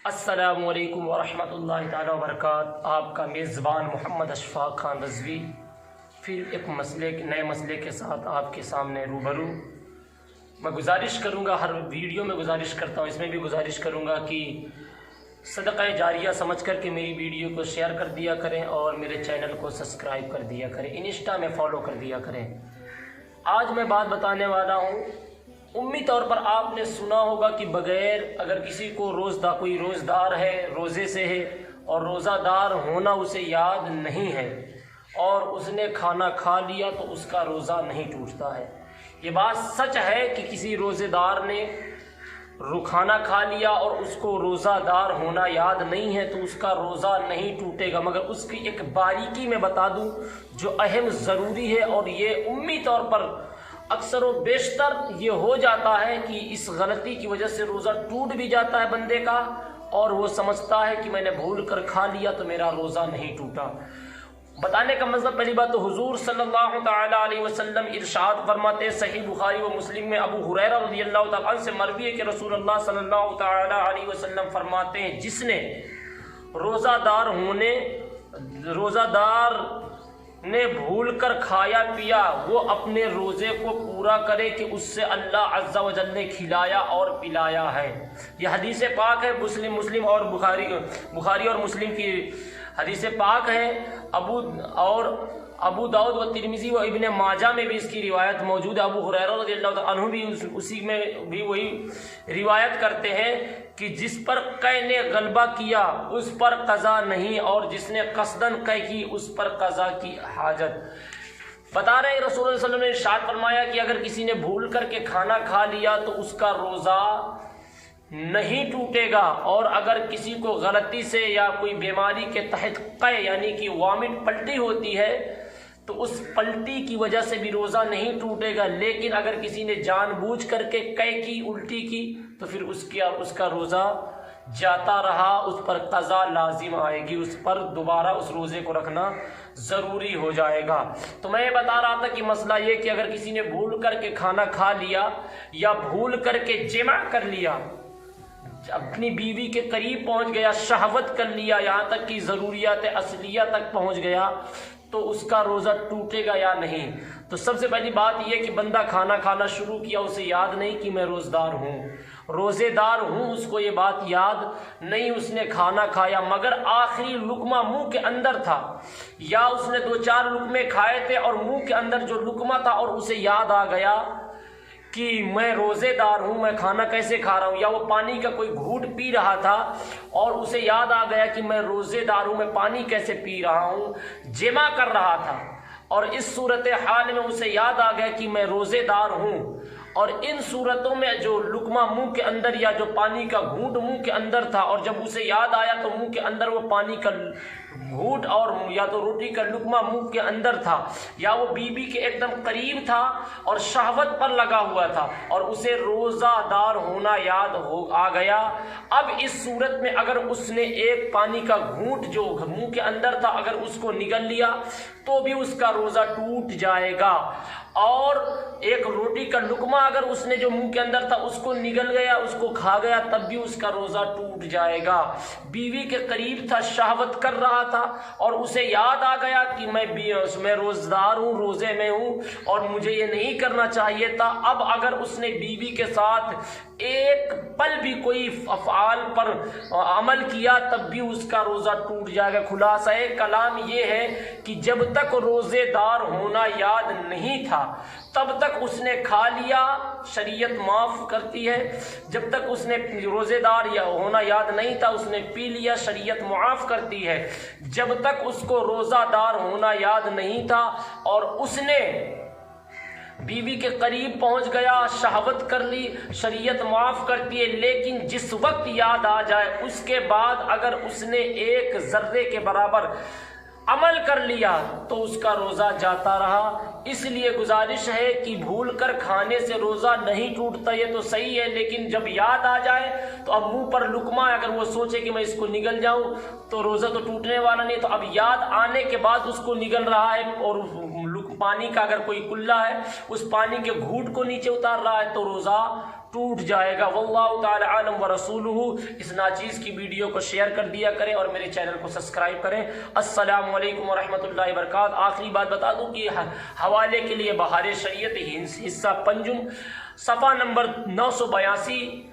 السلام علیکم ورحمۃ اللہ تعالی وبرکاتہ۔ آپ کا میزبان محمد اشفاق خان رضوی پھر ایک نئے مسئلے کے ساتھ آپ کے سامنے روبرو۔ میں گزارش کروں گا، ہر ویڈیو میں گزارش کرتا ہوں، اس میں بھی گزارش کروں گا کہ صدقہ جاریہ سمجھ کر کے میری ویڈیو کو شیئر کر دیا کریں اور میرے چینل کو سبسکرائب کر دیا کریں، انسٹا میں فالو کر دیا کریں۔ آج میں بات بتانے والا ہوں، عمومی طور پر آپ نے سنا ہوگا کہ بغیر اگر کسی کو کوئی روزدار ہے، روزے سے ہے اور روزہ دار ہونا اسے یاد نہیں ہے اور اس نے کھانا کھا لیا تو اس کا روزہ نہیں ٹوٹتا ہے۔ یہ بات سچ ہے کہ کسی روزے دار نے کھانا کھا لیا اور اس کو روزہ دار ہونا یاد نہیں ہے تو اس کا روزہ نہیں ٹوٹے گا، مگر اس کی ایک باریکی میں بتا دوں جو اہم ضروری ہے، اور یہ عمومی طور پر اکثر و بیشتر یہ ہو جاتا ہے کہ اس غلطی کی وجہ سے روزہ ٹوٹ بھی جاتا ہے بندے کا، اور وہ سمجھتا ہے کہ میں نے بھول کر کھا لیا تو میرا روزہ نہیں ٹوٹا۔ بتانے کا مطلب، پہلی بات تو حضور صلی اللہ تعالی علیہ وسلم ارشاد فرماتے ہیں، صحیح بخاری و مسلم میں ابو ہریرہ رضی اللہ تعالیٰ عنہ سے مروی ہے کہ رسول اللہ صلی اللہ تعالی علیہ وسلم فرماتے ہیں، جس نے روزہ دار نے بھول کر کھایا پیا وہ اپنے روزے کو پورا کرے کہ اس سے اللہ عز و جل نے کھلایا اور پلایا ہے۔ یہ حدیث پاک ہے، مسلم اور بخاری اور مسلم کی حدیث پاک ہے۔ ابو داؤد و ترمذی و ابن ماجہ میں بھی اس کی روایت موجود ہے۔ ابو ہریرہ رضی اللہ عنہ بھی اسی میں بھی وہی روایت کرتے ہیں کہ جس پر قے نے غلبہ کیا اس پر قضا نہیں، اور جس نے قصداً قے کی اس پر قضا کی حاجت۔ بتا رہے ہیں رسول اللہ صلی اللہ علیہ وسلم نے ارشاد فرمایا کہ اگر کسی نے بھول کر کے کھانا کھا لیا تو اس کا روزہ نہیں ٹوٹے گا، اور اگر کسی کو غلطی سے یا کوئی بیماری کے تحت قے یعنی کہ وامٹ پلٹی ہوتی ہے تو اس پلٹی کی وجہ سے بھی روزہ نہیں ٹوٹے گا، لیکن اگر کسی نے جان بوجھ کر کے قے کی، الٹی کی، تو پھر اس کا روزہ جاتا رہا، اس پر قضا لازم آئے گی، اس پر دوبارہ اس روزے کو رکھنا ضروری ہو جائے گا۔ تو میں یہ بتا رہا تھا کہ مسئلہ یہ کہ اگر کسی نے بھول کر کے کھانا کھا لیا یا بھول کر کے جمع کر لیا، اپنی بیوی کے قریب پہنچ گیا، شہوت کر لیا، یہاں تک کہ ضروریات اصلیہ تک پہنچ گیا، تو اس کا روزہ ٹوٹے گا یا نہیں؟ تو سب سے پہلی بات یہ کہ بندہ کھانا کھانا شروع کیا، اسے یاد نہیں کہ میں روزے دار ہوں، اس کو یہ بات یاد نہیں، اس نے کھانا کھایا مگر آخری لقمہ منہ کے اندر تھا، یا اس نے 2-4 لقمے کھائے تھے اور منہ کے اندر جو لقمہ تھا اور اسے یاد آ گیا کہ میں روزے دار ہوں، میں کھانا کیسے کھا رہا ہوں، یا وہ پانی کا کوئی گھونٹ پی رہا تھا اور اسے یاد آ گیا کہ میں روزے دار ہوں، میں پانی کیسے پی رہا ہوں، جمع کر رہا تھا، اور اس صورتحال میں اسے یاد آ گیا کہ میں روزے دار ہوں، اور ان صورتوں میں جو لقمہ منہ کے اندر یا جو پانی کا گھونٹ منہ کے اندر تھا، اور جب اسے یاد آیا تو منہ کے اندر وہ پانی کا گھونٹ اور یا تو روٹی کا لقمہ منہ کے اندر تھا، یا وہ بیوی کے ایک دم قریب تھا اور شہوت پر لگا ہوا تھا اور اسے روزہ دار ہونا یاد آ گیا، اب اس صورت میں اگر اس نے ایک پانی کا گھونٹ جو منہ کے اندر تھا اگر اس کو نگل لیا تو بھی اس کا روزہ ٹوٹ جائے گا، اور ایک روٹی کا لقمہ اگر اس نے جو منہ کے اندر تھا اس کو نگل گیا، اس کو کھا گیا، تب بھی اس کا روزہ ٹوٹ جائے گا۔ بیوی کے قریب تھا، شہوت کر رہا تھا اور اسے یاد آ گیا کہ میں روزدار ہوں، روزے میں ہوں اور مجھے یہ نہیں کرنا چاہیے تھا، اب اگر اس نے بیوی کے ساتھ ایک پل بھی کوئی افعال پر عمل کیا تب بھی اس کا روزہ ٹوٹ جائے گا۔ خلاصہ کلام یہ ہے کہ جب تک روزے دار ہونا یاد نہیں تھا تب تک اس نے کھا لیا، شریعت معاف کرتی ہے، جب تک اس نے روزے دار ہونا یاد نہیں تھا اس نے پی لیا، شریعت معاف کرتی ہے، جب تک اس کو روزہ دار ہونا یاد نہیں تھا اور اس نے بیوی کے قریب پہنچ گیا، شہوت کر لی، شریعت معاف کرتی ہے، لیکن جس وقت یاد آ جائے اس کے بعد اگر اس نے ایک ذرے کے برابر عمل کر لیا تو اس کا روزہ جاتا رہا۔ اس لیے گزارش ہے کہ بھول کر کھانے سے روزہ نہیں ٹوٹتا، یہ تو صحیح ہے، لیکن جب یاد آ جائے تو اب منہ پر لقمہ اگر وہ سوچے کہ میں اس کو نگل جاؤں تو روزہ تو ٹوٹنے والا نہیں، تو اب یاد آنے کے بعد اس کو نگل رہا ہے اور پانی کا اگر کوئی کلہ ہے اس پانی کے گھونٹ کو نیچے اتار رہا ہے تو روزہ ٹوٹ جائے گا۔ واللہ تعالی عالم ورسولہ۔ اس ناچیز کی ویڈیو کو شیئر کر دیا کریں اور میرے چینل کو سبسکرائب کریں۔ السلام علیکم ورحمۃ اللہ وبرکاتہ۔ آخری بات بتا دوں کہ حوالے کے لیے بہار شریعت حصہ پنجم صفحہ نمبر 982